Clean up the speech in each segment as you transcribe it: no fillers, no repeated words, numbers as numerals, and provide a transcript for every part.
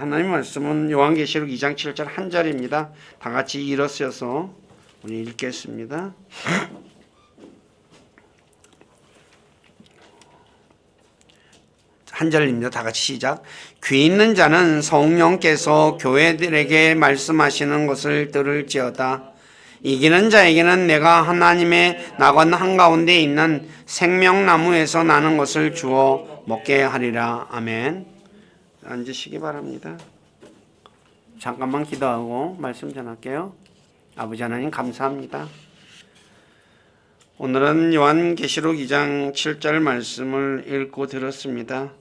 하나님 말씀은 요한계시록 2장 7절 한 절입니다. 다 같이 일어서서 우리 읽겠습니다. 한 절입니다. 다 같이 시작. 귀 있는 자는 성령께서 교회들에게 말씀하시는 것을 들을지어다. 이기는 자에게는 내가 하나님의 낙원 한가운데 있는 생명나무에서 나는 것을 주어 먹게 하리라. 아멘. 앉으시기 바랍니다. 잠깐만 기도하고 말씀 전할게요. 아버지 하나님 감사합니다. 오늘은 요한계시록 2장 7절 말씀을 읽고 들었습니다.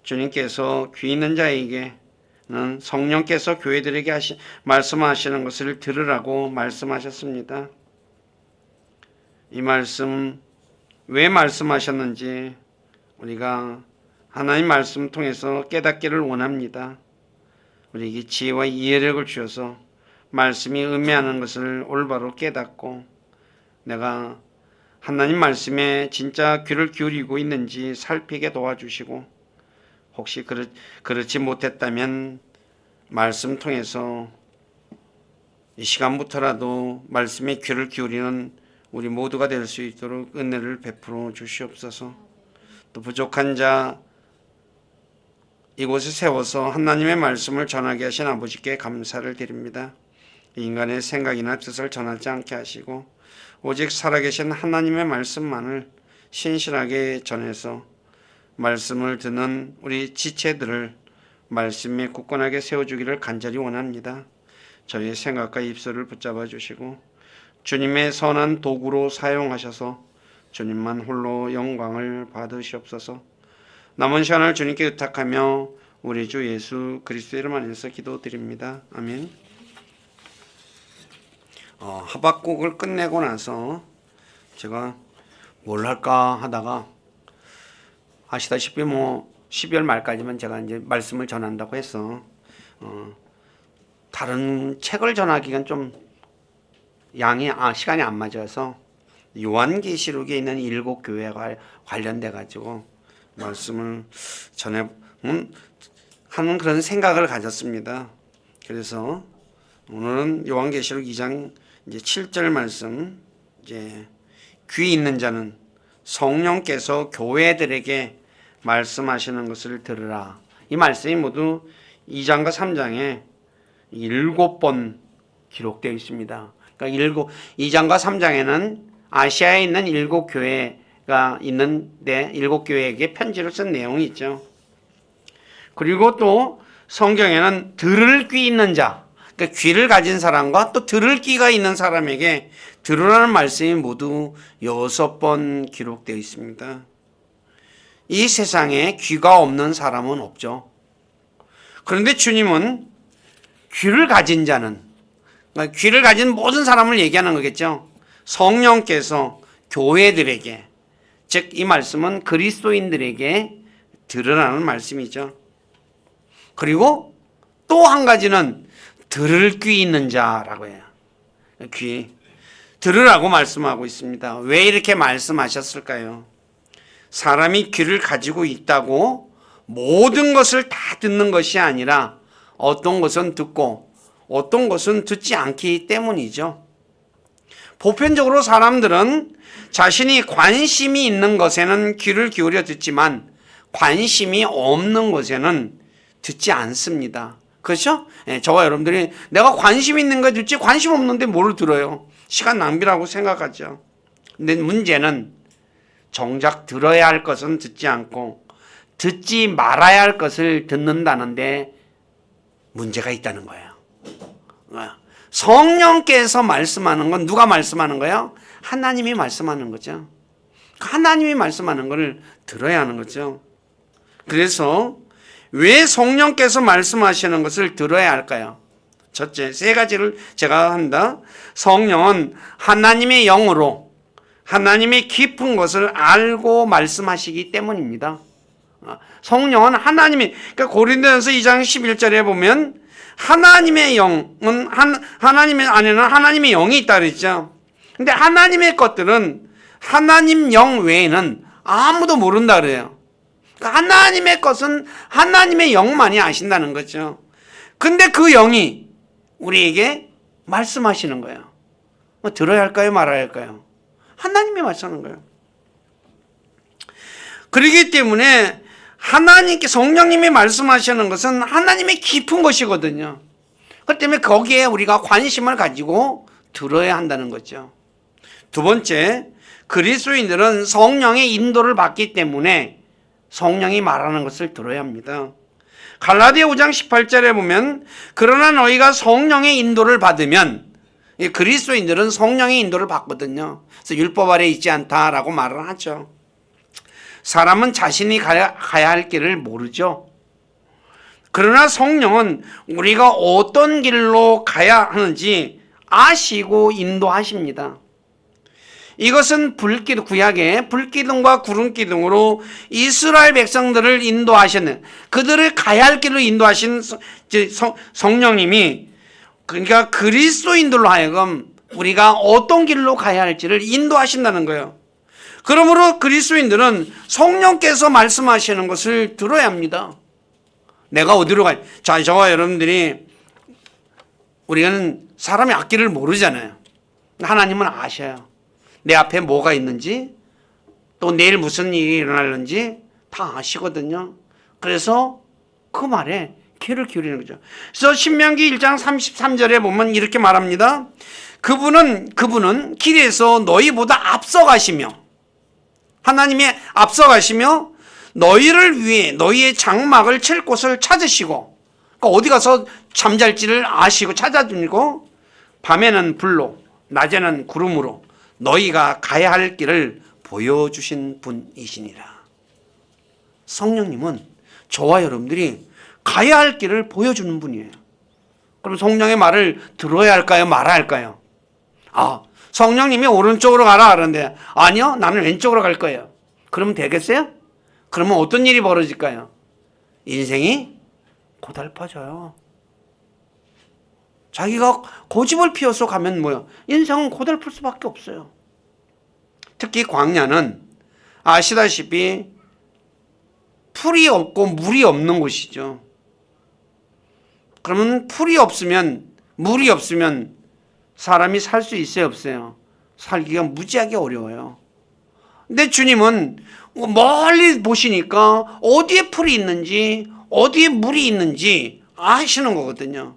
주님께서 귀 있는 자에게는 성령께서 교회들에게 말씀하시는 것을 들으라고 말씀하셨습니다. 이 말씀 왜 말씀하셨는지 우리가 하나님 말씀 통해서 깨닫기를 원합니다. 우리에게 지혜와 이해력을 주셔서 말씀이 의미하는 것을 올바로 깨닫고 내가 하나님 말씀에 진짜 귀를 기울이고 있는지 살피게 도와주시고 혹시 그렇지 못했다면 말씀 통해서 이 시간부터라도 말씀에 귀를 기울이는 우리 모두가 될 수 있도록 은혜를 베풀어 주시옵소서. 또 부족한 자 이곳에 세워서 하나님의 말씀을 전하게 하신 아버지께 감사를 드립니다. 인간의 생각이나 뜻을 전하지 않게 하시고 오직 살아계신 하나님의 말씀만을 신실하게 전해서 말씀을 듣는 우리 지체들을 말씀에 굳건하게 세워주기를 간절히 원합니다. 저희의 생각과 입술을 붙잡아 주시고 주님의 선한 도구로 사용하셔서 주님만 홀로 영광을 받으시옵소서. 남은 시간을 주님께 의탁하며 우리 주 예수 그리스도의 이름 안에서 기도드립니다. 아멘. 하박국을 끝내고 나서 제가 뭘 할까 하다가 아시다시피 12월 말까지만 제가 이제 말씀을 전한다고 해서 다른 책을 전하기가 좀 시간이 안 맞아서 요한계시록에 있는 7교회가 관련돼 가지고 말씀을 하는 그런 생각을 가졌습니다. 그래서 오늘은 요한계시록 2장 이제 7절 말씀, 이제 귀 있는 자는 성령께서 교회들에게 말씀하시는 것을 들으라. 이 말씀이 모두 2장과 3장에 7번 기록되어 있습니다. 그러니까 2장과 3장에는 아시아에 있는 7교회가 있는데 7교회에게 편지를 쓴 내용이 있죠. 그리고 또 성경에는 들을 귀 있는 자, 그러니까 귀를 가진 사람과 또 들을 귀가 있는 사람에게 들으라는 말씀이 모두 6번 기록되어 있습니다. 이 세상에 귀가 없는 사람은 없죠. 그런데 주님은 귀를 가진 자는, 그러니까 귀를 가진 모든 사람을 얘기하는 거겠죠. 성령께서 교회들에게, 즉 이 말씀은 그리스도인들에게 들으라는 말씀이죠. 그리고 또 한 가지는 들을 귀 있는 자라고 해요. 귀 들으라고 말씀하고 있습니다. 왜 이렇게 말씀하셨을까요? 사람이 귀를 가지고 있다고 모든 것을 다 듣는 것이 아니라 어떤 것은 듣고 어떤 것은 듣지 않기 때문이죠. 보편적으로 사람들은 자신이 관심이 있는 것에는 귀를 기울여 듣지만 관심이 없는 것에는 듣지 않습니다. 그렇죠? 저와 여러분들이 내가 관심 있는 거 듣지 관심 없는데 뭘 들어요? 시간 낭비라고 생각하죠. 근데 문제는 정작 들어야 할 것은 듣지 않고 듣지 말아야 할 것을 듣는다는데 문제가 있다는 거예요. 성령께서 말씀하는 건 누가 말씀하는 거예요? 하나님이 말씀하는 거죠. 하나님이 말씀하는 걸 들어야 하는 거죠. 그래서 왜 성령께서 말씀하시는 것을 들어야 할까요? 첫째, 3가지를 제가 한다. 성령은 하나님의 영으로 하나님의 깊은 것을 알고 말씀하시기 때문입니다. 성령은 하나님이, 그러니까 고린도전서 2장 11절에 보면 하나님의 영은 하나님의 안에는 하나님의 영이 있다 그랬죠. 근데 하나님의 것들은 하나님 영 외에는 아무도 모른다 그래요. 그러니까 하나님의 것은 하나님의 영만이 아신다는 거죠. 근데 그 영이 우리에게 말씀하시는 거예요. 들어야 할까요? 말아야 할까요? 하나님이 말씀하는 거예요. 그렇기 때문에 하나님께 성령님이 말씀하시는 것은 하나님의 깊은 것이거든요. 그렇기 때문에 거기에 우리가 관심을 가지고 들어야 한다는 거죠. 두 번째, 그리스도인들은 성령의 인도를 받기 때문에 성령이 말하는 것을 들어야 합니다. 갈라디아 5장 18절에 보면 그러나 너희가 성령의 인도를 받으면, 그리스도인들은 성령의 인도를 받거든요. 그래서 율법 아래 있지 않다라고 말을 하죠. 사람은 자신이 가야 할 길을 모르죠. 그러나 성령은 우리가 어떤 길로 가야 하는지 아시고 인도하십니다. 이것은 구약의 불기둥과 구름기둥으로 이스라엘 백성들을 인도하시는, 그들을 가야 할 길로 인도하신 성령님이, 그러니까 그리스도인들로 하여금 우리가 어떤 길로 가야 할지를 인도하신다는 거예요. 그러므로 그리스도인들은 성령께서 말씀하시는 것을 들어야 합니다. 내가 어디로 가야, 저와 여러분들이, 우리는 사람의 앞길을 모르잖아요. 하나님은 아셔요. 내 앞에 뭐가 있는지, 또 내일 무슨 일이 일어날는지 다 아시거든요. 그래서 그 말에 귀를 기울이는 거죠. 그래서 신명기 1장 33절에 보면 이렇게 말합니다. 그분은 길에서 너희보다 앞서가시며, 하나님이 앞서가시며 너희를 위해 너희의 장막을 칠 곳을 찾으시고, 그러니까 어디 가서 잠잘지를 아시고 찾아주고, 밤에는 불로 낮에는 구름으로 너희가 가야 할 길을 보여주신 분이시니라. 성령님은 저와 여러분들이 가야 할 길을 보여주는 분이에요. 그럼 성령의 말을 들어야 할까요? 말아야 할까요? 성령님이 오른쪽으로 가라 그러는데, 아니요, 나는 왼쪽으로 갈 거예요. 그러면 되겠어요? 그러면 어떤 일이 벌어질까요? 인생이 고달파져요. 자기가 고집을 피워서 가면 뭐요? 인생은 고달플 수밖에 없어요. 특히 광야는 아시다시피 풀이 없고 물이 없는 곳이죠. 그러면 풀이 없으면, 물이 없으면 사람이 살 수 있어요, 없어요? 살기가 무지하게 어려워요. 근데 주님은 멀리 보시니까 어디에 풀이 있는지, 어디에 물이 있는지 아시는 거거든요.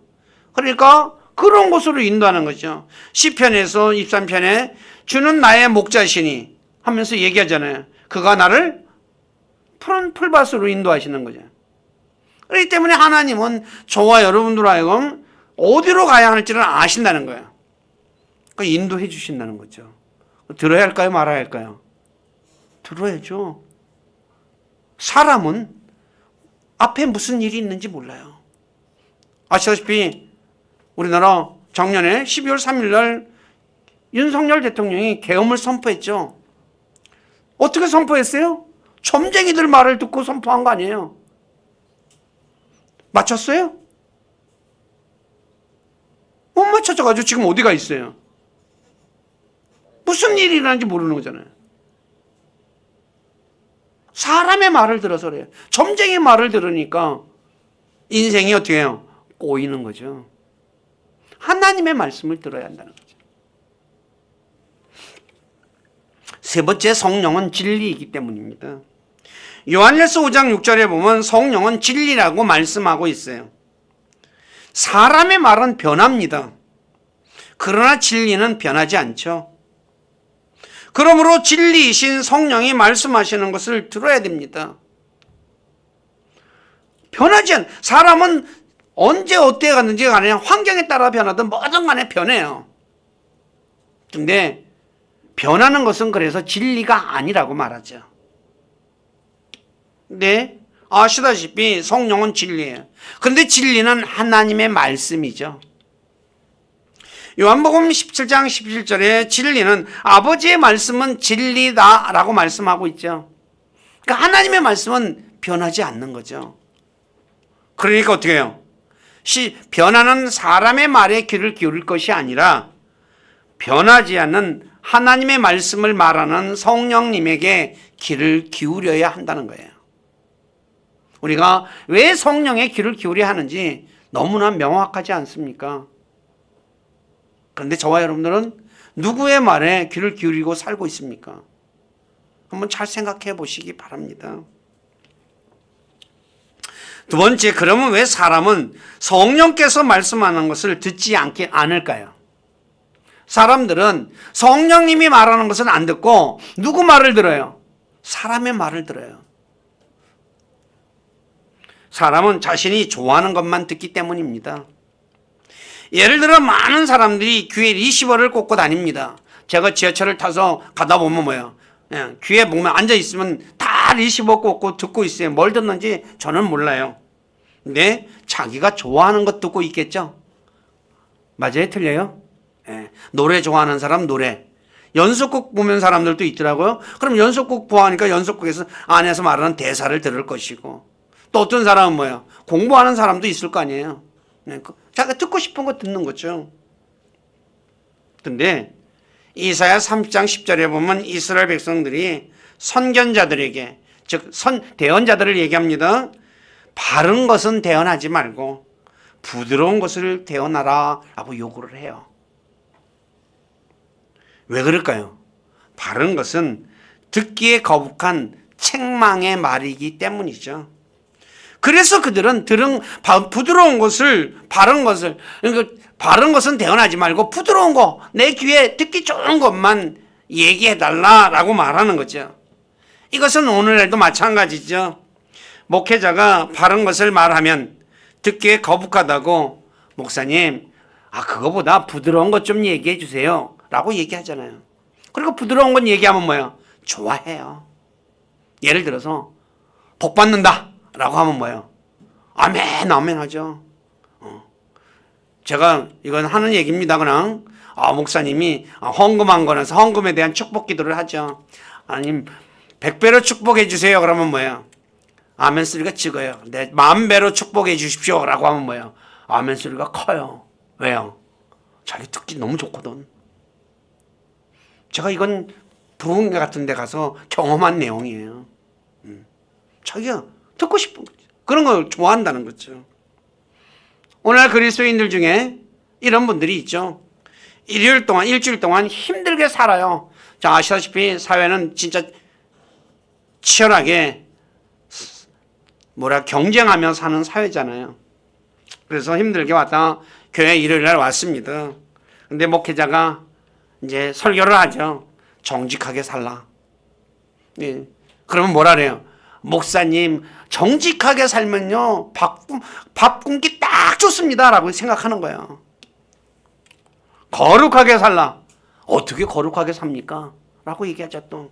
그러니까 그런 곳으로 인도하는 거죠. 시편에서 23편에 주는 나의 목자시니 하면서 얘기하잖아요. 그가 나를 푸른 풀밭으로 인도하시는 거죠. 그렇기 때문에 하나님은 저와 여러분들 하여금 어디로 가야 할지를 아신다는 거예요. 그러니까 인도해 주신다는 거죠. 들어야 할까요? 말아야 할까요? 들어야죠. 사람은 앞에 무슨 일이 있는지 몰라요. 아시다시피 우리나라 작년에 12월 3일 날 윤석열 대통령이 계엄을 선포했죠. 어떻게 선포했어요? 점쟁이들 말을 듣고 선포한 거 아니에요. 맞췄어요? 못 맞춰져가지고 지금 어디가 있어요? 무슨 일이 일어나는지 모르는 거잖아요. 사람의 말을 들어서 그래요. 점쟁이 말을 들으니까 인생이 어떻게 해요? 꼬이는 거죠. 하나님의 말씀을 들어야 한다는 거죠. 세 번째, 성령은 진리이기 때문입니다. 요한일서 5장 6절에 보면 성령은 진리라고 말씀하고 있어요. 사람의 말은 변합니다. 그러나 진리는 변하지 않죠. 그러므로 진리이신 성령이 말씀하시는 것을 들어야 됩니다. 변하지 않아요. 사람은 언제 어떻게 갔는지 간에 환경에 따라 변하든 뭐든 간에 변해요. 근데 변하는 것은 그래서 진리가 아니라고 말하죠. 네, 아시다시피 성령은 진리예요. 그런데 진리는 하나님의 말씀이죠. 요한복음 17장 17절에 진리는 아버지의 말씀은 진리다라고 말씀하고 있죠. 그러니까 하나님의 말씀은 변하지 않는 거죠. 그러니까 어떻게 해요? 변하는 사람의 말에 귀를 기울일 것이 아니라 변하지 않는 하나님의 말씀을 말하는 성령님에게 귀를 기울여야 한다는 거예요. 우리가 왜 성령의 귀를 기울여야 하는지 너무나 명확하지 않습니까? 그런데 저와 여러분들은 누구의 말에 귀를 기울이고 살고 있습니까? 한번 잘 생각해 보시기 바랍니다. 두 번째, 그러면 왜 사람은 성령께서 말씀하는 것을 듣지 않을까요? 사람들은 성령님이 말하는 것은 안 듣고 누구 말을 들어요? 사람의 말을 들어요. 사람은 자신이 좋아하는 것만 듣기 때문입니다. 예를 들어 많은 사람들이 귀에 리시버를 꽂고 다닙니다. 제가 지하철을 타서 가다 보면 뭐예요? 귀에 보면 앉아 있으면 다 리시버 꽂고 듣고 있어요. 뭘 듣는지 저는 몰라요. 근데 자기가 좋아하는 것 듣고 있겠죠? 맞아요? 틀려요? 노래 좋아하는 사람 노래. 연속곡 보면 사람들도 있더라고요. 그럼 연속곡 보아하니까 연속곡에서 안에서 말하는 대사를 들을 것이고, 또 어떤 사람은 뭐예요? 공부하는 사람도 있을 거 아니에요. 자기가 듣고 싶은 거 듣는 거죠. 근데 이사야 30장 10절에 보면 이스라엘 백성들이 선견자들에게, 즉 대언자들을 얘기합니다. 바른 것은 대언하지 말고 부드러운 것을 대언하라 라고 요구를 해요. 왜 그럴까요? 바른 것은 듣기에 거북한 책망의 말이기 때문이죠. 그래서 그들은 부드러운 것을, 바른 것을, 그러니까 바른 것은 대언하지 말고 부드러운 거, 내 귀에 듣기 좋은 것만 얘기해달라라고 말하는 거죠. 이것은 오늘날도 마찬가지죠. 목회자가 바른 것을 말하면 듣기에 거북하다고, 목사님, 그거보다 부드러운 것 좀 얘기해 주세요 라고 얘기하잖아요. 그리고 부드러운 건 얘기하면 뭐예요? 좋아해요. 예를 들어서 복 받는다 라고 하면 뭐예요? 아멘 아멘 하죠. 제가 이건 하는 얘기입니다. 그냥 목사님이 헌금한 거라서 헌금에 대한 축복 기도를 하죠. 아님 100배로 축복해 주세요 그러면 뭐예요? 아멘 소리가 찍어요. 네, 10,000배로 축복해 주십시오 라고 하면 뭐예요? 아멘 소리가 커요. 왜요? 자기 듣기 너무 좋거든. 제가 이건 부흥회 같은 데 가서 경험한 내용이에요. 자기가 듣고 싶은 거죠. 그런 걸 좋아한다는 거죠. 오늘 그리스도인들 중에 이런 분들이 있죠. 일주일 동안 힘들게 살아요. 자, 아시다시피 사회는 진짜 치열하게 경쟁하며 사는 사회잖아요. 그래서 힘들게 왔다 교회 일요일 날 왔습니다. 근데 목회자가 이제 설교를 하죠. 정직하게 살라. 예. 그러면 뭐라 그래요? 목사님, 정직하게 살면요, 밥 굶기 딱 좋습니다. 라고 생각하는 거예요. 거룩하게 살라. 어떻게 거룩하게 삽니까? 라고 얘기하죠, 또.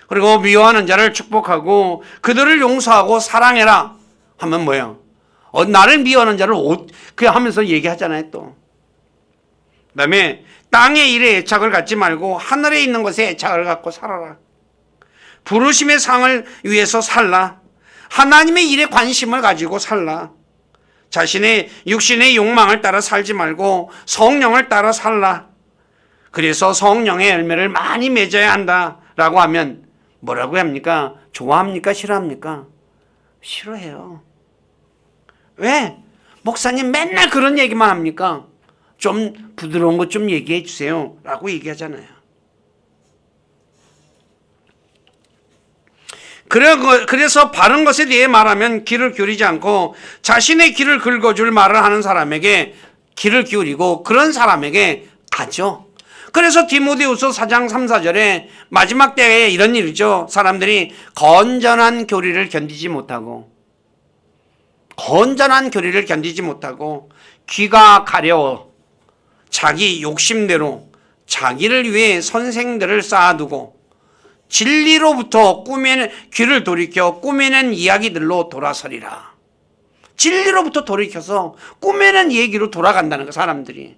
그리고 미워하는 자를 축복하고 그들을 용서하고 사랑해라. 하면 뭐예요? 나를 미워하는 자를 그냥 하면서 얘기하잖아요, 또. 그 다음에 땅의 일에 애착을 갖지 말고 하늘에 있는 것에 애착을 갖고 살아라. 부르심의 상을 위해서 살라. 하나님의 일에 관심을 가지고 살라. 자신의 육신의 욕망을 따라 살지 말고 성령을 따라 살라. 그래서 성령의 열매를 많이 맺어야 한다라고 하면 뭐라고 합니까? 좋아합니까? 싫어합니까? 싫어해요. 왜? 목사님 맨날 그런 얘기만 합니까? 좀 부드러운 것 좀 얘기해 주세요 라고 얘기하잖아요. 그래서 바른 것에 대해 말하면 귀를 기울이지 않고 자신의 귀를 긁어줄 말을 하는 사람에게 귀를 기울이고 그런 사람에게 가죠. 그래서 디모데후서 4장 3, 4절에 마지막 때에 이런 일이죠. 사람들이 건전한 교리를 견디지 못하고 귀가 가려워 자기 욕심대로 자기를 위해 선생들을 쌓아두고 진리로부터 귀를 돌이켜 꾸며낸 이야기들로 돌아서리라. 진리로부터 돌이켜서 꾸며낸 얘기로 돌아간다는 거, 사람들이.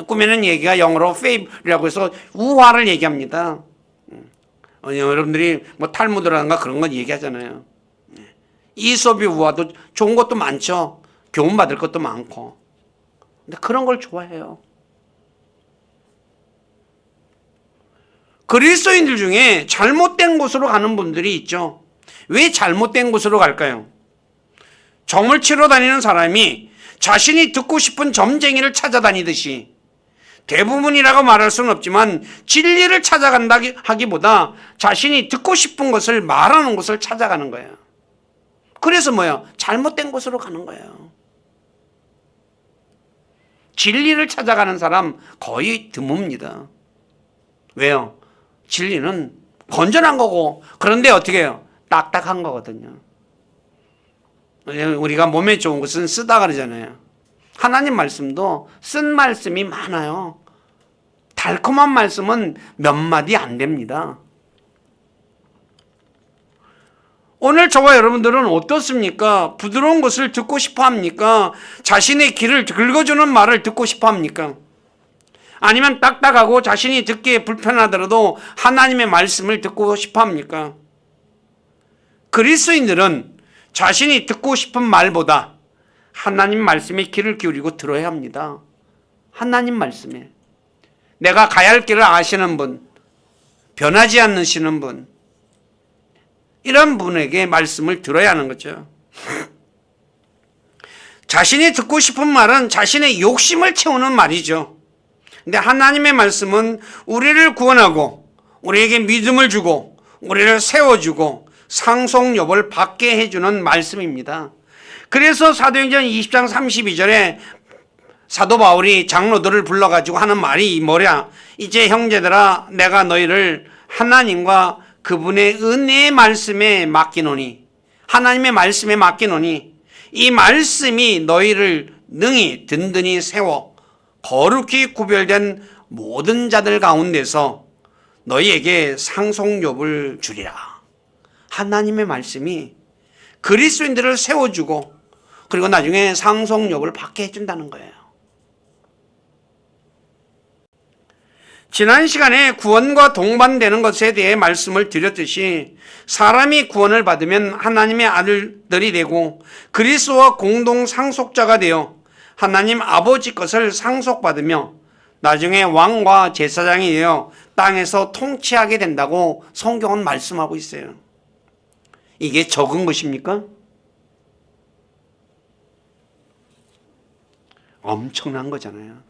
꾸며낸 얘기가 영어로 fabe이라고 해서 우화를 얘기합니다. 여러분들이 뭐 탈무드라든가 그런 건 얘기하잖아요. 이솝의 우화도 좋은 것도 많죠. 교훈받을 것도 많고. 근데 그런 걸 좋아해요. 그리스도인들 중에 잘못된 곳으로 가는 분들이 있죠. 왜 잘못된 곳으로 갈까요? 점을 치러 다니는 사람이 자신이 듣고 싶은 점쟁이를 찾아다니듯이, 대부분이라고 말할 수는 없지만 진리를 찾아간다 하기보다 자신이 듣고 싶은 것을 말하는 곳을 찾아가는 거예요. 그래서 뭐예요? 잘못된 곳으로 가는 거예요. 진리를 찾아가는 사람 거의 드뭅니다. 왜요? 진리는 건전한 거고, 그런데 어떻게 해요? 딱딱한 거거든요. 우리가 몸에 좋은 것은 쓰다 그러잖아요. 하나님 말씀도 쓴 말씀이 많아요. 달콤한 말씀은 몇 마디 안 됩니다. 오늘 저와 여러분들은 어떻습니까? 부드러운 것을 듣고 싶어 합니까? 자신의 귀를 긁어주는 말을 듣고 싶어 합니까? 아니면 딱딱하고 자신이 듣기에 불편하더라도 하나님의 말씀을 듣고 싶어 합니까? 그리스도인들은 자신이 듣고 싶은 말보다 하나님 말씀에 귀를 기울이고 들어야 합니다. 하나님 말씀에. 내가 가야 할 길을 아시는 분, 변하지 않으시는 분, 이런 분에게 말씀을 들어야 하는 거죠. 자신이 듣고 싶은 말은 자신의 욕심을 채우는 말이죠. 근데 하나님의 말씀은 우리를 구원하고 우리에게 믿음을 주고 우리를 세워주고 상속욕을 받게 해주는 말씀입니다. 그래서 사도행전 20장 32절에 사도 바울이 장로들을 불러가지고 하는 말이 뭐냐? 이제 형제들아, 내가 너희를 하나님과 그분의 은혜의 말씀에 맡기노니, 하나님의 말씀에 맡기노니 이 말씀이 너희를 능히 든든히 세워 거룩히 구별된 모든 자들 가운데서 너희에게 상속욕을 주리라. 하나님의 말씀이 그리스도인들을 세워주고 그리고 나중에 상속욕을 받게 해준다는 거예요. 지난 시간에 구원과 동반되는 것에 대해 말씀을 드렸듯이 사람이 구원을 받으면 하나님의 아들들이 되고 그리스도와 공동 상속자가 되어 하나님 아버지 것을 상속받으며 나중에 왕과 제사장이 되어 땅에서 통치하게 된다고 성경은 말씀하고 있어요. 이게 적은 것입니까? 엄청난 거잖아요.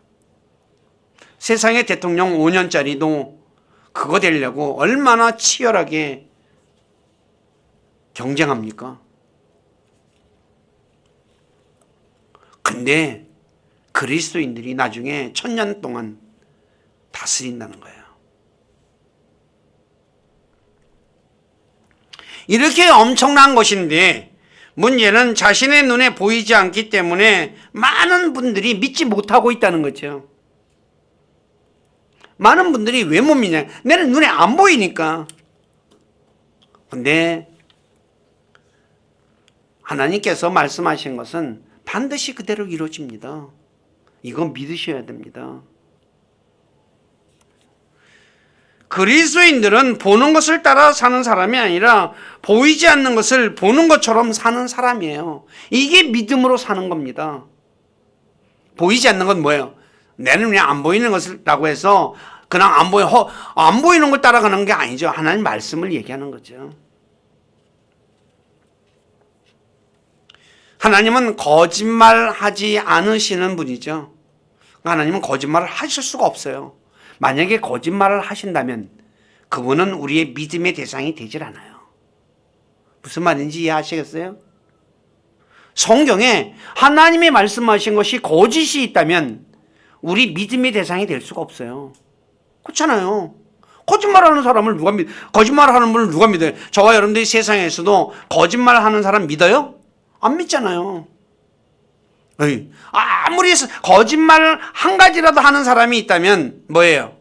세상의 대통령 5년짜리도 그거 되려고 얼마나 치열하게 경쟁합니까? 근데 그리스도인들이 나중에 1000년 동안 다스린다는 거예요. 이렇게 엄청난 것인데 문제는 자신의 눈에 보이지 않기 때문에 많은 분들이 믿지 못하고 있다는 거죠. 많은 분들이 왜 못 믿냐? 내는 눈에 안 보이니까. 근데 하나님께서 말씀하신 것은 반드시 그대로 이루어집니다. 이건 믿으셔야 됩니다. 그리스도인들은 보는 것을 따라 사는 사람이 아니라 보이지 않는 것을 보는 것처럼 사는 사람이에요. 이게 믿음으로 사는 겁니다. 보이지 않는 건 뭐예요? 내 눈에 안 보이는 것이라고 해서 그냥 안 보이는 걸 따라가는 게 아니죠. 하나님 말씀을 얘기하는 거죠. 하나님은 거짓말하지 않으시는 분이죠. 하나님은 거짓말을 하실 수가 없어요. 만약에 거짓말을 하신다면 그분은 우리의 믿음의 대상이 되질 않아요. 무슨 말인지 이해하시겠어요? 성경에 하나님이 말씀하신 것이 거짓이 있다면 우리 믿음의 대상이 될 수가 없어요. 그렇잖아요. 거짓말하는 사람을 누가 거짓말하는 분을 누가 믿어요? 저와 여러분들이 세상에서도 거짓말하는 사람 믿어요? 안 믿잖아요. 아무리 거짓말을 한 가지라도 하는 사람이 있다면 뭐예요?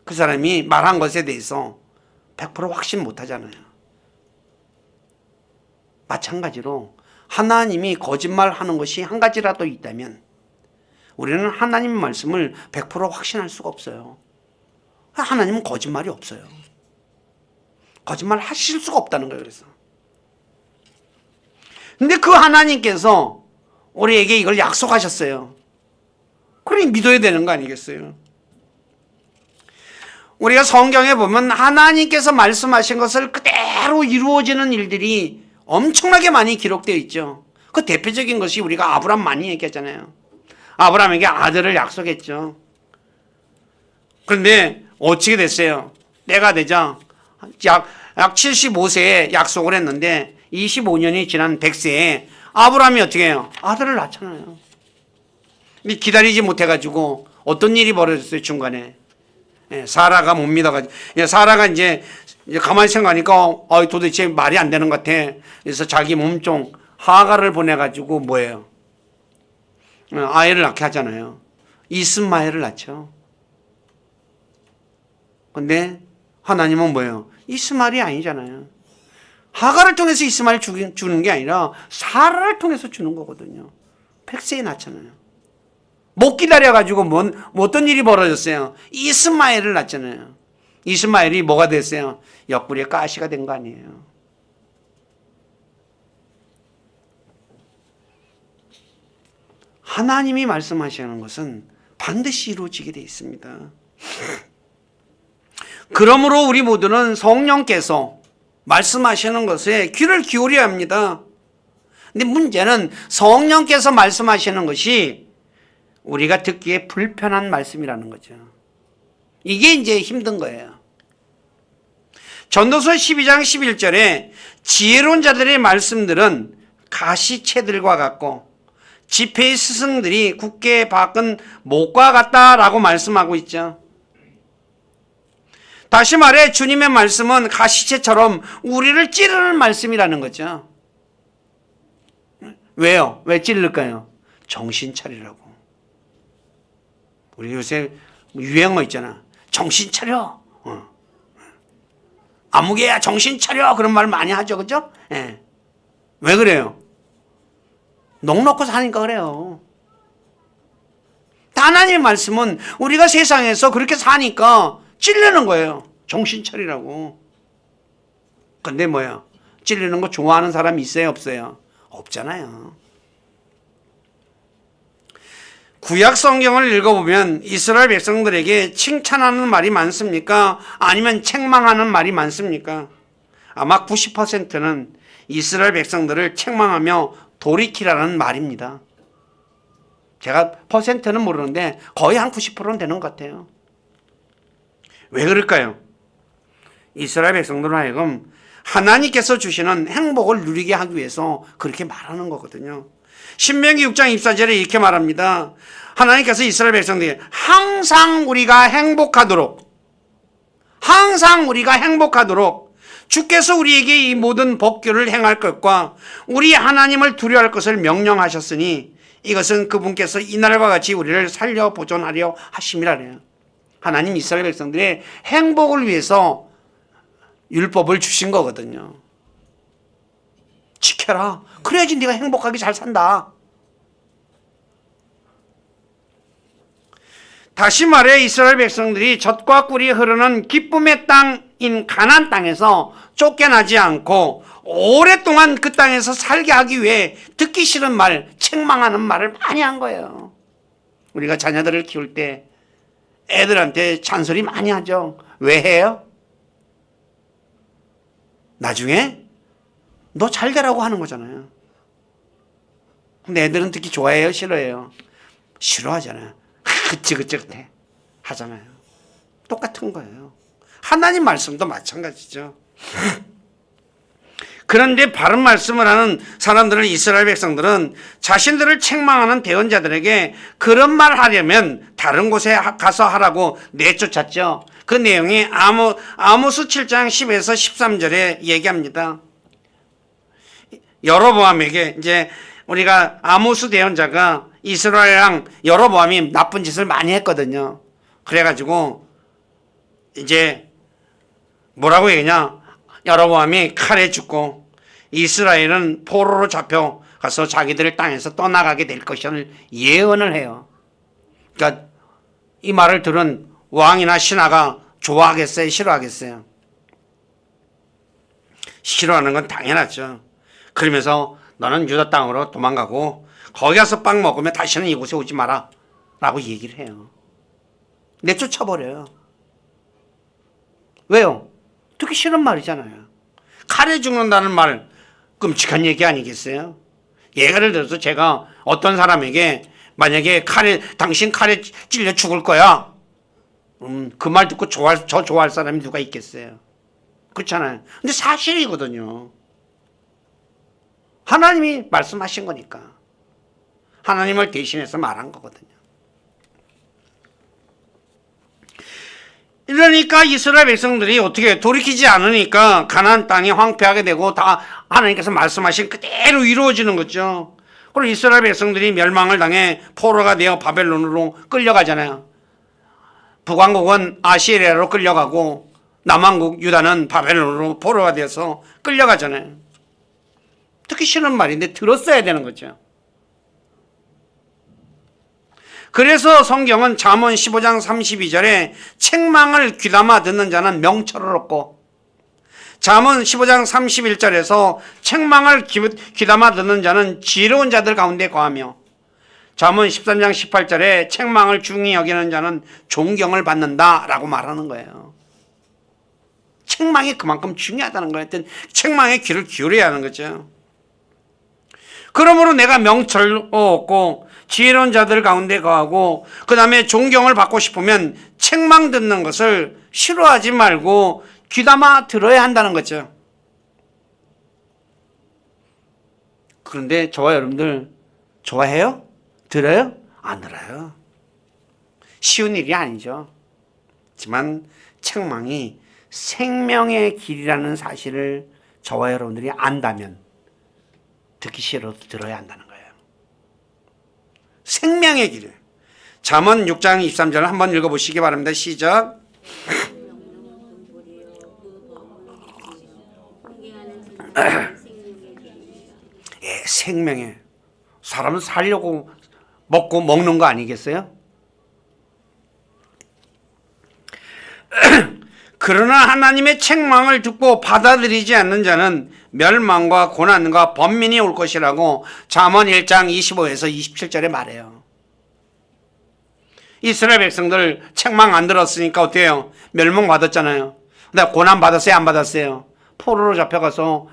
그 사람이 말한 것에 대해서 100% 확신 못 하잖아요. 마찬가지로 하나님이 거짓말하는 것이 한 가지라도 있다면 우리는 하나님의 말씀을 100% 확신할 수가 없어요. 하나님은 거짓말이 없어요. 거짓말 하실 수가 없다는 거예요. 그래서 근데 그 하나님께서 우리에게 이걸 약속하셨어요. 그러니 믿어야 되는 거 아니겠어요? 우리가 성경에 보면 하나님께서 말씀하신 것을 그대로 이루어지는 일들이 엄청나게 많이 기록되어 있죠. 그 대표적인 것이 우리가 아브람 많이 얘기했잖아요. 아브람에게 아들을 약속했죠. 그런데 어떻게 됐어요? 때가 되자 약 75세에 약속을 했는데 25년이 지난 100세에 아브람이 어떻게 해요? 아들을 낳잖아요. 근데 기다리지 못해가지고 어떤 일이 벌어졌어요, 중간에? 사라가 못 믿어가지고. 사라가 이제 가만히 생각하니까 도대체 말이 안 되는 것 같아. 그래서 자기 몸종 하가를 보내가지고 뭐예요? 아이를 낳게 하잖아요. 이스마엘을 낳죠. 근데 하나님은 뭐예요? 이스마엘이 아니잖아요. 하가를 통해서 이스마엘 주는 게 아니라 사라를 통해서 주는 거거든요. 100세에 낳잖아요. 못 기다려가지고 어떤 일이 벌어졌어요? 이스마엘을 낳잖아요. 이스마엘이 뭐가 됐어요? 옆구리에 가시가 된 거 아니에요. 하나님이 말씀하시는 것은 반드시 이루어지게 되어 있습니다. 그러므로 우리 모두는 성령께서 말씀하시는 것에 귀를 기울여야 합니다. 근데 문제는 성령께서 말씀하시는 것이 우리가 듣기에 불편한 말씀이라는 거죠. 이게 이제 힘든 거예요. 전도서 12장 11절에 지혜로운 자들의 말씀들은 가시채들과 같고 지폐의 스승들이 굳게 박은 목과 같다라고 말씀하고 있죠. 다시 말해 주님의 말씀은 가시채처럼 우리를 찌르는 말씀이라는 거죠. 왜요? 왜 찌를까요? 정신 차리라고. 우리 요새 유행어 있잖아. 정신 차려. 아무개야 정신 차려. 그런 말 많이 하죠. 그죠? 예. 왜 그래요? 넉넉히 사니까 그래요. 하나님의 말씀은 우리가 세상에서 그렇게 사니까 찔리는 거예요. 정신 차리라고. 근데 뭐야? 찔리는 거 좋아하는 사람이 있어요? 없어요? 없잖아요. 구약 성경을 읽어보면 이스라엘 백성들에게 칭찬하는 말이 많습니까? 아니면 책망하는 말이 많습니까? 아마 90%는 이스라엘 백성들을 책망하며 돌이키라는 말입니다. 제가 퍼센트는 모르는데 거의 한 90%는 되는 것 같아요. 왜 그럴까요? 이스라엘 백성들로 하여금 하나님께서 주시는 행복을 누리게 하기 위해서 그렇게 말하는 거거든요. 신명기 6장 24절에 이렇게 말합니다. 하나님께서 이스라엘 백성들에게 항상 우리가 행복하도록 주께서 우리에게 이 모든 법규를 행할 것과 우리 하나님을 두려워할 것을 명령하셨으니 이것은 그분께서 이날과 같이 우리를 살려 보존하려 하심이라 그래요. 하나님 이스라엘 백성들의 행복을 위해서 율법을 주신 거거든요. 지켜라. 그래야지 네가 행복하게 잘 산다. 다시 말해 이스라엘 백성들이 젖과 꿀이 흐르는 기쁨의 땅인 가나안 땅에서 쫓겨나지 않고 오랫동안 그 땅에서 살게 하기 위해 듣기 싫은 말, 책망하는 말을 많이 한 거예요. 우리가 자녀들을 키울 때 애들한테 잔소리 많이 하죠. 왜 해요? 나중에 너 잘 되라고 하는 거잖아요. 근데 애들은 듣기 좋아해요? 싫어해요? 싫어하잖아요. 그치 하잖아요. 똑같은 거예요. 하나님 말씀도 마찬가지죠. 그런데 바른 말씀을 하는 사람들은 이스라엘 백성들은 자신들을 책망하는 대언자들에게 그런 말 하려면 다른 곳에 가서 하라고 내쫓았죠. 그 내용이 아모스 7장 10에서 13절에 얘기합니다. 여로보암에게 이제 우리가 아모스 대언자가 이스라엘랑 여로보암이 나쁜 짓을 많이 했거든요. 그래가지고 이제 뭐라고 얘기냐? 여로보암이 칼에 죽고 이스라엘은 포로로 잡혀가서 자기들 땅에서 떠나가게 될 것을 예언을 해요. 그러니까 이 말을 들은 왕이나 신하가 좋아하겠어요? 싫어하겠어요? 싫어하는 건 당연하죠. 그러면서 너는 유다 땅으로 도망가고 거기 가서 빵 먹으면 다시는 이곳에 오지 마라 라고 얘기를 해요. 내쫓아버려요. 왜요? 듣기 싫은 말이잖아요. 칼에 죽는다는 말 끔찍한 얘기 아니겠어요? 예를 들어서 제가 어떤 사람에게 만약에 당신 칼에 찔려 죽을 거야. 그 말 듣고 저 좋아할 사람이 누가 있겠어요? 그렇잖아요. 근데 사실이거든요. 하나님이 말씀하신 거니까. 하나님을 대신해서 말한 거거든요. 이러니까 이스라엘 백성들이 어떻게 돌이키지 않으니까 가나안 땅이 황폐하게 되고 다 하나님께서 말씀하신 그대로 이루어지는 거죠. 그리고 이스라엘 백성들이 멸망을 당해 포로가 되어 바벨론으로 끌려가잖아요. 북왕국은 아시리아로 끌려가고 남왕국 유다는 바벨론으로 포로가 되어서 끌려가잖아요. 듣기 싫은 말인데 들었어야 되는 거죠. 그래서 성경은 잠언 15장 32절에 책망을 귀담아 듣는 자는 명철을 얻고, 잠언 15장 31절에서 책망을 귀담아 듣는 자는 지혜로운 자들 가운데 거하며, 잠언 13장 18절에 책망을 중히 여기는 자는 존경을 받는다라고 말하는 거예요. 책망이 그만큼 중요하다는 거예요. 책망에 귀를 기울여야 하는 거죠. 그러므로 내가 명철을 얻고 지혜로운 자들 가운데 거하고 그 다음에 존경을 받고 싶으면 책망 듣는 것을 싫어하지 말고 귀담아 들어야 한다는 거죠. 그런데 저와 여러분들 좋아해요? 들어요? 안 들어요. 쉬운 일이 아니죠. 하지만 책망이 생명의 길이라는 사실을 저와 여러분들이 안다면 듣기 싫어도 들어야 한다는 거예요. 생명의 길. 잠언 6장 23절 한번 읽어보시기 바랍니다. 시작. 예, 생명의. 사람은 살려고 먹고 먹는 거 아니겠어요? 그러나 하나님의 책망을 듣고 받아들이지 않는 자는 멸망과 고난과 번민이 올 것이라고 잠언 1장 25에서 27절에 말해요. 이스라엘 백성들 책망 안 들었으니까 어때요? 멸망 받았잖아요. 근데 고난 받았어요? 안 받았어요? 포로로 잡혀가서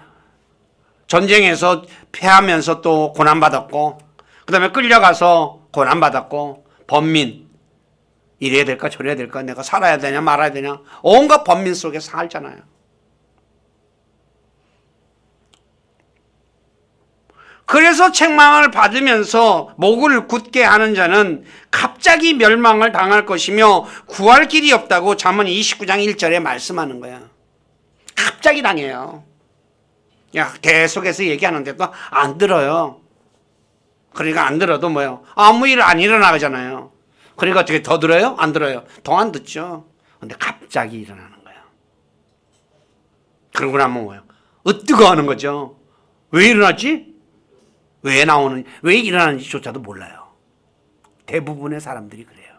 전쟁에서 패하면서 또 고난 받았고, 그 다음에 끌려가서 고난 받았고, 번민. 이래야 될까 저래야 될까, 내가 살아야 되냐 말아야 되냐, 온갖 번민 속에 살잖아요. 그래서 책망을 받으면서 목을 굳게 하는 자는 갑자기 멸망을 당할 것이며 구할 길이 없다고 잠언 29장 1절에 말씀하는 거야. 갑자기 당해요. 야, 계속해서 얘기하는데도 안 들어요. 그러니까 안 들어도 뭐예요? 아무 일 안 일어나잖아요. 그러니까 어떻게 더 들어요? 안 들어요. 더 안 듣죠. 근데 갑자기 일어나는 거예요. 그러고 나면 뭐예요? 뜨거 하는 거죠. 왜 일어났지? 왜 일어나는지조차도 몰라요. 대부분의 사람들이 그래요.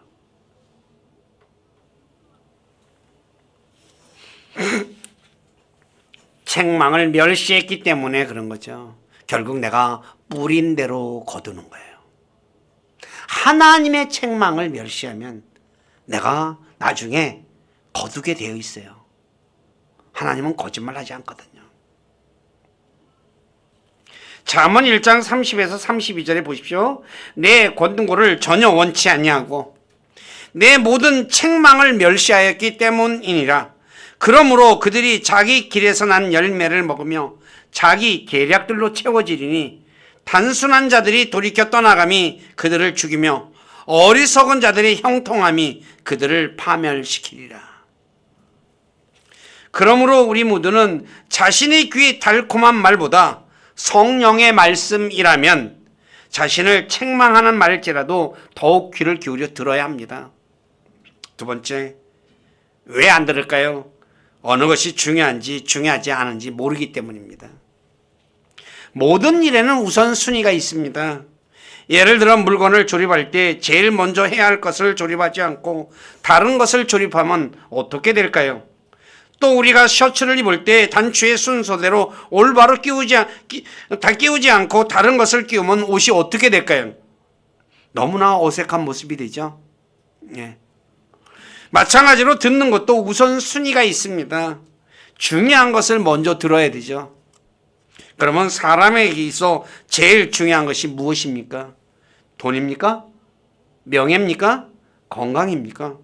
책망을 멸시했기 때문에 그런 거죠. 결국 내가 뿌린 대로 거두는 거예요. 하나님의 책망을 멸시하면 내가 나중에 거두게 되어 있어요. 하나님은 거짓말하지 않거든요. 잠언 1장 30에서 32절에 보십시오. 내 권고를 전혀 원치 아니하고 내 모든 책망을 멸시하였기 때문이니라. 그러므로 그들이 자기 길에서 난 열매를 먹으며 자기 계략들로 채워지리니 단순한 자들이 돌이켜 떠나감이 그들을 죽이며 어리석은 자들의 형통함이 그들을 파멸시키리라. 그러므로 우리 모두는 자신의 귀에 달콤한 말보다 성령의 말씀이라면 자신을 책망하는 말일지라도 더욱 귀를 기울여 들어야 합니다. 두 번째, 왜 안 들을까요? 어느 것이 중요한지 중요하지 않은지 모르기 때문입니다. 모든 일에는 우선순위가 있습니다. 예를 들어 물건을 조립할 때 제일 먼저 해야 할 것을 조립하지 않고 다른 것을 조립하면 어떻게 될까요? 또 우리가 셔츠를 입을 때 단추의 순서대로 올바로 끼우지 않고 다른 것을 끼우면 옷이 어떻게 될까요? 너무나 어색한 모습이 되죠. 예. 마찬가지로 듣는 것도 우선순위가 있습니다. 중요한 것을 먼저 들어야 되죠. 그러면 사람에게 있어 제일 중요한 것이 무엇입니까? 돈입니까? 명예입니까? 건강입니까?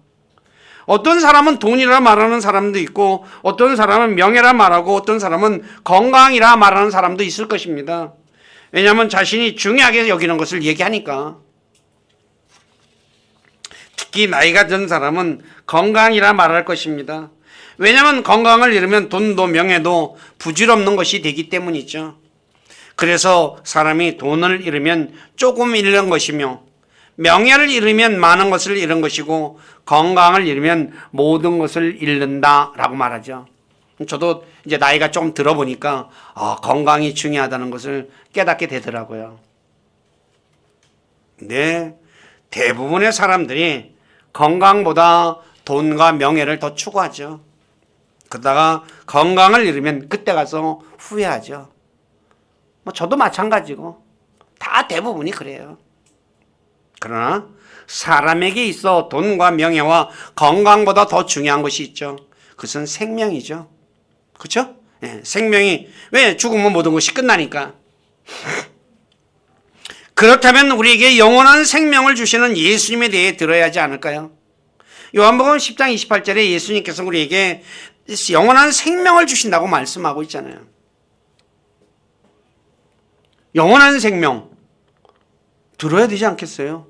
어떤 사람은 돈이라 말하는 사람도 있고, 어떤 사람은 명예라 말하고, 어떤 사람은 건강이라 말하는 사람도 있을 것입니다. 왜냐하면 자신이 중요하게 여기는 것을 얘기하니까. 특히 나이가 든 사람은 건강이라 말할 것입니다. 왜냐하면 건강을 잃으면 돈도 명예도 부질없는 것이 되기 때문이죠. 그래서 사람이 돈을 잃으면 조금 잃는 것이며, 명예를 잃으면 많은 것을 잃은 것이고, 건강을 잃으면 모든 것을 잃는다라고 말하죠. 저도 이제 나이가 좀 들어보니까 건강이 중요하다는 것을 깨닫게 되더라고요. 근데 대부분의 사람들이 건강보다 돈과 명예를 더 추구하죠. 그러다가 건강을 잃으면 그때 가서 후회하죠. 저도 마찬가지고 다 대부분이 그래요. 그러나 사람에게 있어 돈과 명예와 건강보다 더 중요한 것이 있죠. 그것은 생명이죠. 그렇죠? 네, 생명이 왜 죽으면 모든 것이 끝나니까. 그렇다면 우리에게 영원한 생명을 주시는 예수님에 대해 들어야 하지 않을까요? 요한복음 10장 28절에 예수님께서 우리에게 영원한 생명을 주신다고 말씀하고 있잖아요. 영원한 생명 들어야 되지 않겠어요?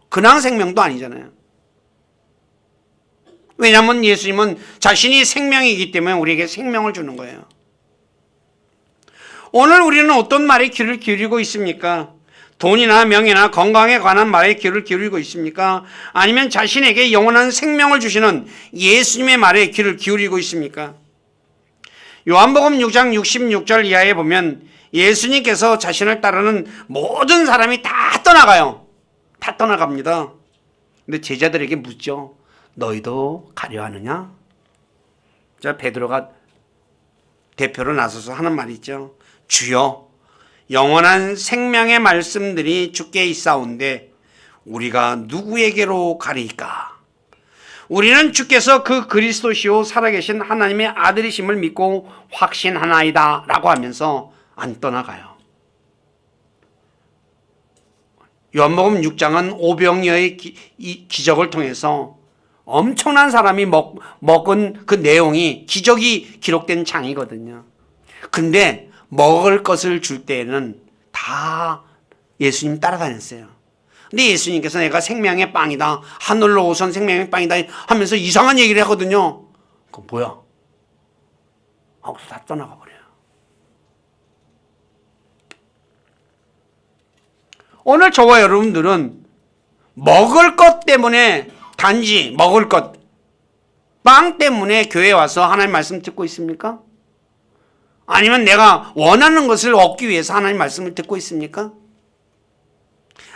근황 생명도 아니잖아요. 왜냐하면 예수님은 자신이 생명이기 때문에 우리에게 생명을 주는 거예요. 오늘 우리는 어떤 말에 귀를 기울이고 있습니까? 돈이나 명예나 건강에 관한 말에 귀를 기울이고 있습니까? 아니면 자신에게 영원한 생명을 주시는 예수님의 말에 귀를 기울이고 있습니까? 요한복음 6장 66절 이하에 보면 예수님께서 자신을 따르는 모든 사람이 다 떠나가요. 다 떠나갑니다. 근데 제자들에게 묻죠. 너희도 가려 하느냐? 자, 베드로가 대표로 나서서 하는 말이 있죠. 주여, 영원한 생명의 말씀들이 주께 있사온데 우리가 누구에게로 가리까? 우리는 주께서 그 그리스도시요 살아계신 하나님의 아들이심을 믿고 확신하나이다 라고 하면서 안 떠나가요. 요한복음 6장은 오병이어의 기적을 통해서 엄청난 사람이 먹은 그 내용이 기적이 기록된 장이거든요. 근데 먹을 것을 줄 때에는 다 예수님 따라다녔어요. 근데 예수님께서 내가 생명의 빵이다, 하늘로 오선 생명의 빵이다 하면서 이상한 얘기를 하거든요. 그건 뭐야? 하고서 다 떠나가 버려요. 오늘 저와 여러분들은 먹을 것 때문에, 단지 먹을 것, 빵 때문에 교회에 와서 하나님 말씀 듣고 있습니까? 아니면 내가 원하는 것을 얻기 위해서 하나님 말씀을 듣고 있습니까?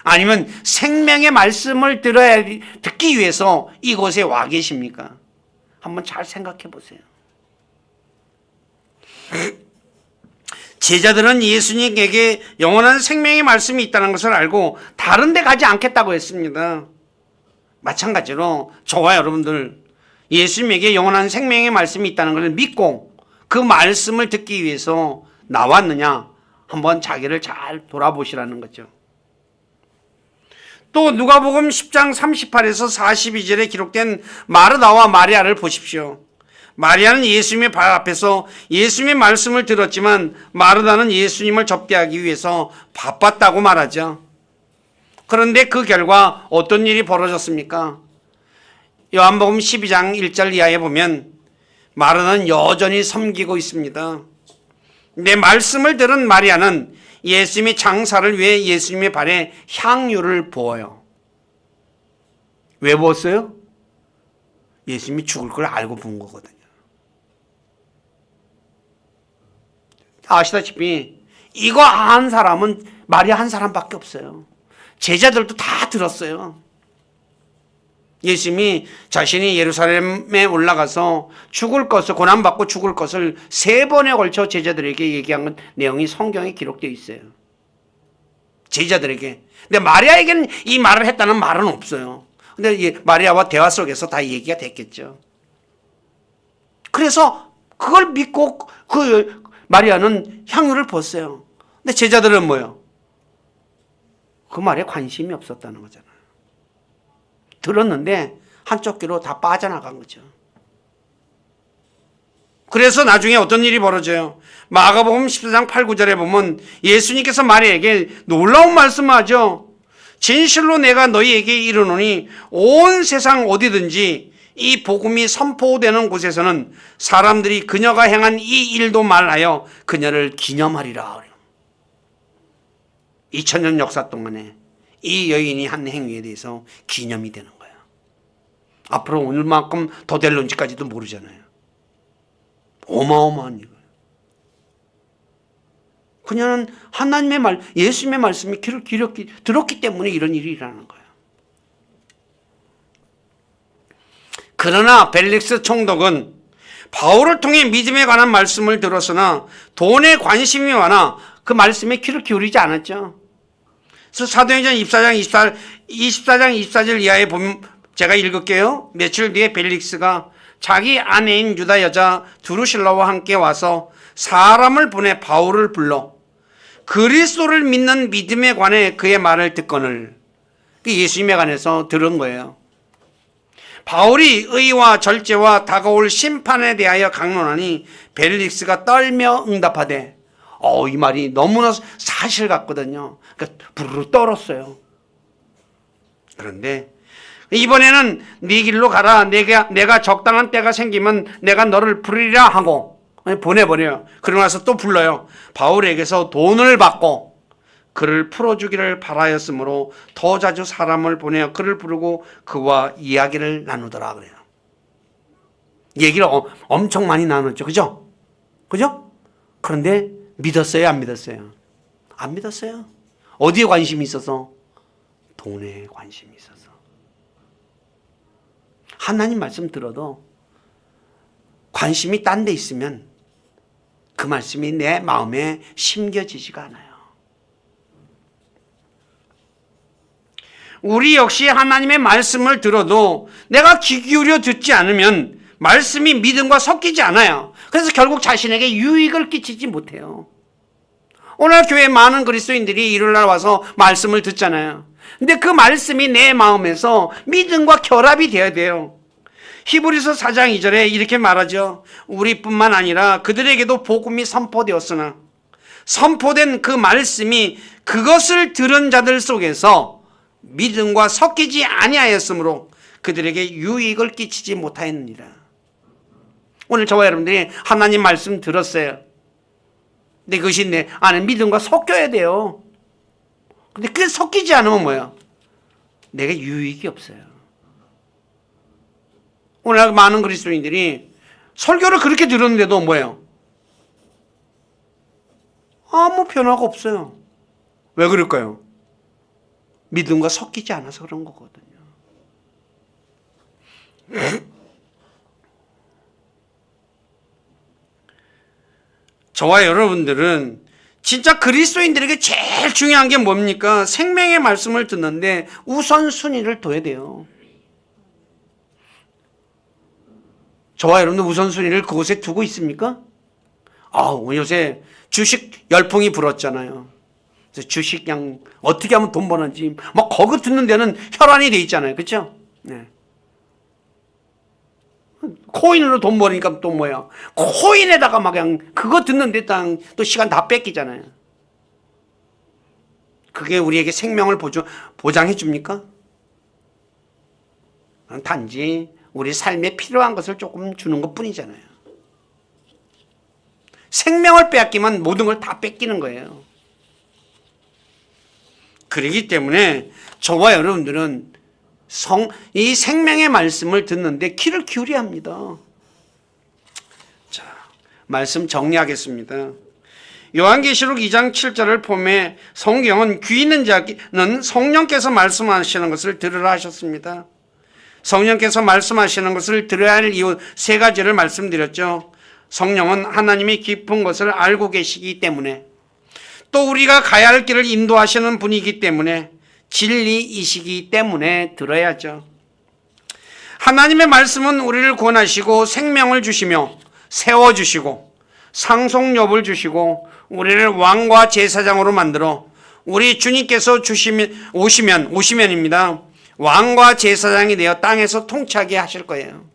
아니면 생명의 말씀을 듣기 위해서 이곳에 와 계십니까? 한번 잘 생각해 보세요. 제자들은 예수님에게 영원한 생명의 말씀이 있다는 것을 알고 다른 데 가지 않겠다고 했습니다. 마찬가지로 저와 여러분들 예수님에게 영원한 생명의 말씀이 있다는 것을 믿고 그 말씀을 듣기 위해서 나왔느냐 한번 자기를 잘 돌아보시라는 거죠. 또 누가복음 10장 38에서 42절에 기록된 마르다와 마리아를 보십시오. 마리아는 예수님의 발 앞에서 예수님의 말씀을 들었지만 마르다는 예수님을 접대하기 위해서 바빴다고 말하죠. 그런데 그 결과 어떤 일이 벌어졌습니까? 요한복음 12장 1절 이하에 보면 마르다는 여전히 섬기고 있습니다. 내 말씀을 들은 마리아는 예수님의 장사를 위해 예수님의 발에 향유를 부어요. 왜 부었어요? 예수님이 죽을 걸 알고 부은 거거든요. 아시다시피 이거 한 사람은 마리아 한 사람밖에 없어요. 제자들도 다 들었어요. 예수님이 자신이 예루살렘에 올라가서 죽을 것을, 고난받고 죽을 것을 3번에 걸쳐 제자들에게 얘기한 내용이 성경에 기록되어 있어요. 제자들에게. 근데 마리아에게는 이 말을 했다는 말은 없어요. 근데 이 마리아와 대화 속에서 다 얘기가 됐겠죠. 그래서 그걸 믿고 그 마리아는 향유를 부었어요. 근데 제자들은 뭐예요? 그 말에 관심이 없었다는 거잖아요. 들었는데 한쪽 귀로 다 빠져나간 거죠. 그래서 나중에 어떤 일이 벌어져요? 마가복음 14장 8, 9절에 보면 예수님께서 마리아에게 놀라운 말씀을 하죠. 진실로 내가 너희에게 이르노니 온 세상 어디든지 이 복음이 선포되는 곳에서는 사람들이 그녀가 행한 이 일도 말하여 그녀를 기념하리라. 2000년 역사 동안에 이 여인이 한 행위에 대해서 기념이 되는 거예요. 앞으로 얼마만큼 더 될런지까지도 모르잖아요. 어마어마한 일이에요. 그녀는 하나님의 말, 예수님의 말씀이 들었기 때문에 이런 일이 일어나는 거예요. 그러나 벨릭스 총독은 바울을 통해 믿음에 관한 말씀을 들었으나 돈에 관심이 많아 그 말씀에 귀를 기울이지 않았죠. 그래서 사도행전 24장 24절 이하에 보면 제가 읽을게요. 며칠 뒤에 벨릭스가 자기 아내인 유다 여자 두루실라와 함께 와서 사람을 보내 바울을 불러 그리스도를 믿는 믿음에 관해 그의 말을 듣거늘, 예수님에 관해서 들은 거예요. 바울이 의와 절제와 다가올 심판에 대하여 강론하니 벨릭스가 떨며 응답하되, 이 말이 너무나 사실 같거든요. 그러니까 부르르 떨었어요. 그런데 이번에는 네 길로 가라. 내가 적당한 때가 생기면 내가 너를 부르리라 하고 보내버려요. 그러고 나서 또 불러요. 바울에게서 돈을 받고 그를 풀어주기를 바라였으므로 더 자주 사람을 보내어 그를 부르고 그와 이야기를 나누더라 그래요. 얘기를 엄청 많이 나눴죠. 그죠? 그죠? 그런데 믿었어요? 안 믿었어요? 안 믿었어요. 어디에 관심이 있어서? 돈에 관심이 있어서. 하나님 말씀 들어도 관심이 딴 데 있으면 그 말씀이 내 마음에 심겨지지가 않아요. 우리 역시 하나님의 말씀을 들어도 내가 귀 기울여 듣지 않으면 말씀이 믿음과 섞이지 않아요. 그래서 결국 자신에게 유익을 끼치지 못해요. 오늘 교회에 많은 그리스도인들이 일요일날 와서 말씀을 듣잖아요. 근데 그 말씀이 내 마음에서 믿음과 결합이 되어야 돼요. 히브리서 4장 2절에 이렇게 말하죠. 우리뿐만 아니라 그들에게도 복음이 선포되었으나 선포된 그 말씀이 그것을 들은 자들 속에서 믿음과 섞이지 아니하였으므로 그들에게 유익을 끼치지 못하였느니라. 오늘 저와 여러분들이 하나님 말씀 들었어요. 근데 그것이 내 안에 믿음과 섞여야 돼요. 근데 그게 섞이지 않으면 뭐예요? 내게 유익이 없어요. 오늘 많은 그리스도인들이 설교를 그렇게 들었는데도 뭐예요? 아무 변화가 없어요. 왜 그럴까요? 믿음과 섞이지 않아서 그런 거거든요. 저와 여러분들은 진짜 그리스도인들에게 제일 중요한 게 뭡니까? 생명의 말씀을 듣는데 우선순위를 둬야 돼요. 저와 여러분들 우선순위를 그곳에 두고 있습니까? 요새 주식 열풍이 불었잖아요. 그래서 주식 그냥 어떻게 하면 돈 버는지 막 거기 듣는 데는 혈안이 돼 있잖아요. 그렇죠? 네. 코인으로 돈 버니까 또 뭐야? 코인에다가 막 그냥 그거 듣는데 또 시간 다 뺏기잖아요. 그게 우리에게 생명을 보장해 줍니까? 단지 우리 삶에 필요한 것을 조금 주는 것 뿐이잖아요. 생명을 빼앗기면 모든 걸 다 뺏기는 거예요. 그렇기 때문에 저와 여러분들은 이 생명의 말씀을 듣는데 귀를 기울여야 합니다. 자, 말씀 정리하겠습니다. 요한계시록 2장 7절을 보면 성경은 귀 있는 자는 성령께서 말씀하시는 것을 들으라 하셨습니다. 성령께서 말씀하시는 것을 들어야 할 이유 세 가지를 말씀드렸죠. 성령은 하나님의 깊은 것을 알고 계시기 때문에, 또 우리가 가야 할 길을 인도하시는 분이기 때문에, 진리이시기 때문에 들어야죠. 하나님의 말씀은 우리를 구원하시고 생명을 주시며 세워주시고 상속력을 주시고 우리를 왕과 제사장으로 만들어 우리 주님께서 오시면입니다. 왕과 제사장이 되어 땅에서 통치하게 하실 거예요.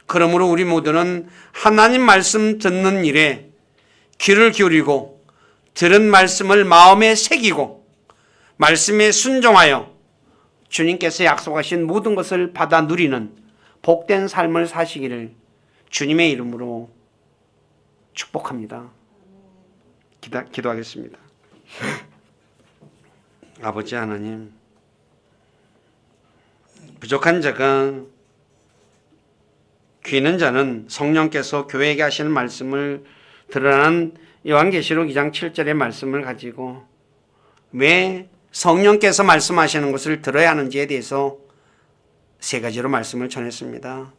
그러므로 우리 모두는 하나님 말씀 듣는 일에 귀를 기울이고 들은 말씀을 마음에 새기고 말씀에 순종하여 주님께서 약속하신 모든 것을 받아 누리는 복된 삶을 사시기를 주님의 이름으로 축복합니다. 기도하겠습니다. 아버지 하나님, 부족한 자가 귀 있는 자는 성령께서 교회에게 하시는 말씀을 들으라는 요한계시록 2장 7절의 말씀을 가지고 왜 성령께서 말씀하시는 것을 들어야 하는지에 대해서 세 가지로 말씀을 전했습니다.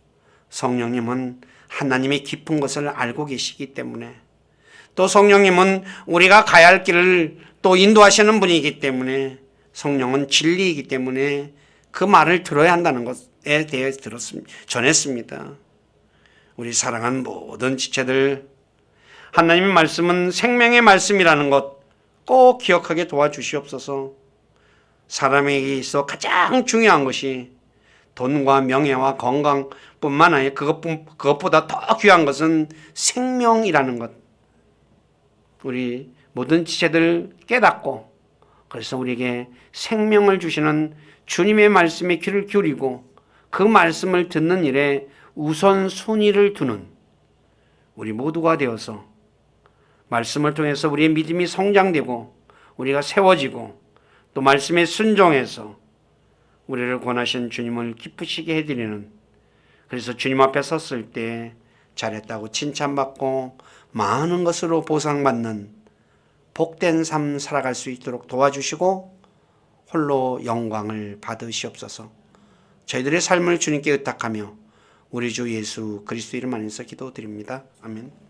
성령님은 하나님의 깊은 것을 알고 계시기 때문에, 또 성령님은 우리가 가야 할 길을 또 인도하시는 분이기 때문에, 성령은 진리이기 때문에 그 말을 들어야 한다는 것에 대해 전했습니다. 우리 사랑하는 모든 지체들, 하나님의 말씀은 생명의 말씀이라는 것 꼭 기억하게 도와주시옵소서. 사람에게 있어 가장 중요한 것이 돈과 명예와 건강뿐만 아니라 그것보다 더 귀한 것은 생명이라는 것. 우리 모든 지체들 깨닫고, 그래서 우리에게 생명을 주시는 주님의 말씀에 귀를 기울이고 그 말씀을 듣는 일에 우선순위를 두는 우리 모두가 되어서 말씀을 통해서 우리의 믿음이 성장되고 우리가 세워지고 또 말씀에 순종해서 우리를 권하신 주님을 기쁘시게 해드리는, 그래서 주님 앞에 섰을 때 잘했다고 칭찬받고 많은 것으로 보상받는 복된 삶 살아갈 수 있도록 도와주시고 홀로 영광을 받으시옵소서. 저희들의 삶을 주님께 의탁하며 우리 주 예수 그리스도 이름 안에서 기도드립니다. 아멘.